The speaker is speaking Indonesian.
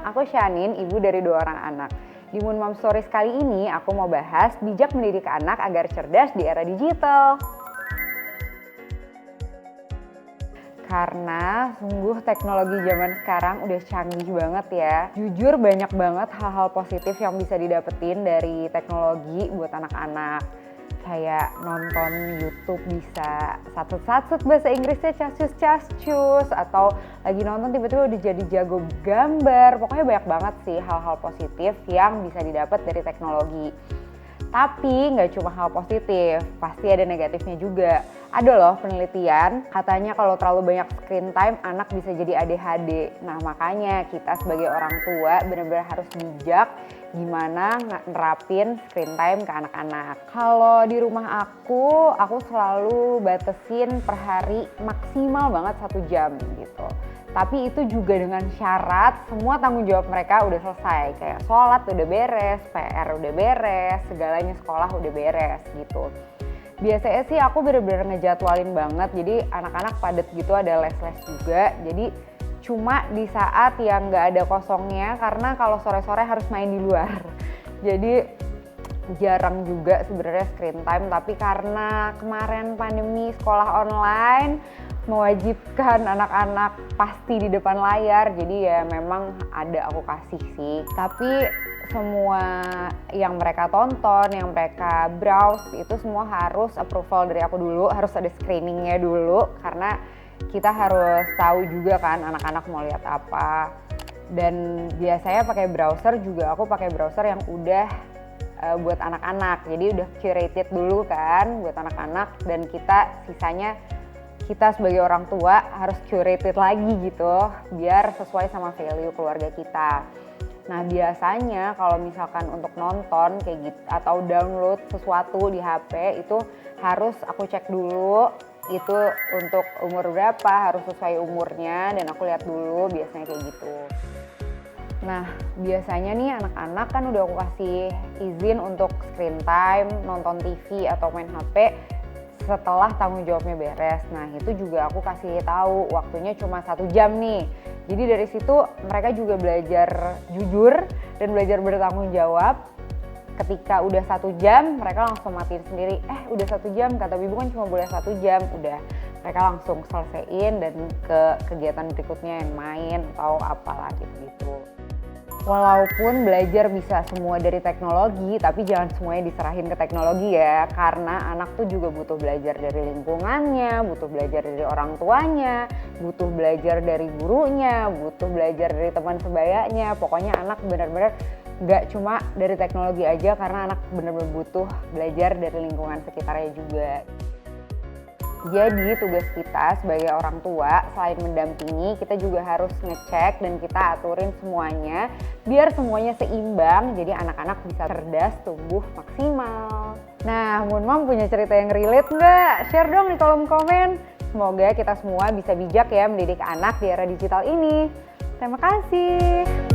aku Shanin, ibu dari 2 orang anak. Di Moon Mom Stories kali ini aku mau bahas bijak mendidik anak agar cerdas di era digital. Karena sungguh teknologi zaman sekarang udah canggih banget ya. Jujur banyak banget hal-hal positif yang bisa didapetin dari teknologi buat anak-anak. Kayak nonton YouTube bisa satset-satset bahasa Inggrisnya cascus-cascus, atau lagi nonton tiba-tiba udah jadi jago gambar. Pokoknya banyak banget sih hal-hal positif yang bisa didapat dari teknologi. Tapi nggak cuma hal positif, pasti ada negatifnya juga. Ada loh penelitian, katanya kalau terlalu banyak screen time anak bisa jadi ADHD. Nah makanya kita sebagai orang tua benar-benar harus bijak gimana nerapin screen time ke anak-anak. Kalau di rumah aku selalu batasin per hari maksimal banget 1 jam gitu. Tapi itu juga dengan syarat semua tanggung jawab mereka udah selesai. Kayak sholat udah beres, PR udah beres, segalanya sekolah udah beres gitu. Biasanya sih aku bener-bener ngejadwalin banget, jadi anak-anak padet gitu, ada les-les juga. Jadi cuma di saat yang gak ada kosongnya, karena kalau sore-sore harus main di luar. Jadi jarang juga sebenarnya screen time, tapi karena kemarin pandemi sekolah online mewajibkan anak-anak pasti di depan layar, jadi ya memang ada aku kasih sih. Tapi semua yang mereka tonton, yang mereka browse itu semua harus approval dari aku dulu, harus ada screeningnya dulu, karena kita harus tahu juga kan anak-anak mau lihat apa. Dan biasanya pakai browser juga, aku pakai browser yang udah buat anak-anak, jadi udah curated dulu kan buat anak-anak, dan kita sebagai orang tua harus curated lagi gitu biar sesuai sama value keluarga kita. Nah biasanya kalau misalkan untuk nonton kayak gitu atau download sesuatu di HP itu harus aku cek dulu itu untuk umur berapa, harus sesuai umurnya, dan aku lihat dulu biasanya kayak gitu. Nah biasanya nih anak-anak kan udah aku kasih izin untuk screen time, nonton TV atau main HP setelah tanggung jawabnya beres. Nah itu juga aku kasih tahu waktunya cuma 1 jam nih. Jadi dari situ mereka juga belajar jujur dan belajar bertanggung jawab. Ketika udah 1 jam mereka langsung matiin sendiri. Udah 1 jam, kata Bibu kan cuma boleh 1 jam. Udah mereka langsung selesaiin dan ke kegiatan berikutnya yang main atau apalah gitu-gitu. Walaupun belajar bisa semua dari teknologi, tapi jangan semuanya diserahin ke teknologi ya. Karena anak tuh juga butuh belajar dari lingkungannya, butuh belajar dari orang tuanya, butuh belajar dari gurunya, butuh belajar dari teman sebayanya. Pokoknya anak benar-benar gak cuma dari teknologi aja, karena anak benar-benar butuh belajar dari lingkungan sekitarnya juga. Jadi tugas kita sebagai orang tua selain mendampingi, kita juga harus ngecek dan kita aturin semuanya biar semuanya seimbang, jadi anak-anak bisa cerdas, tumbuh maksimal. Nah, Moon Mom punya cerita yang relate nggak? Share dong di kolom komen. Semoga kita semua bisa bijak ya mendidik anak di era digital ini. Terima kasih.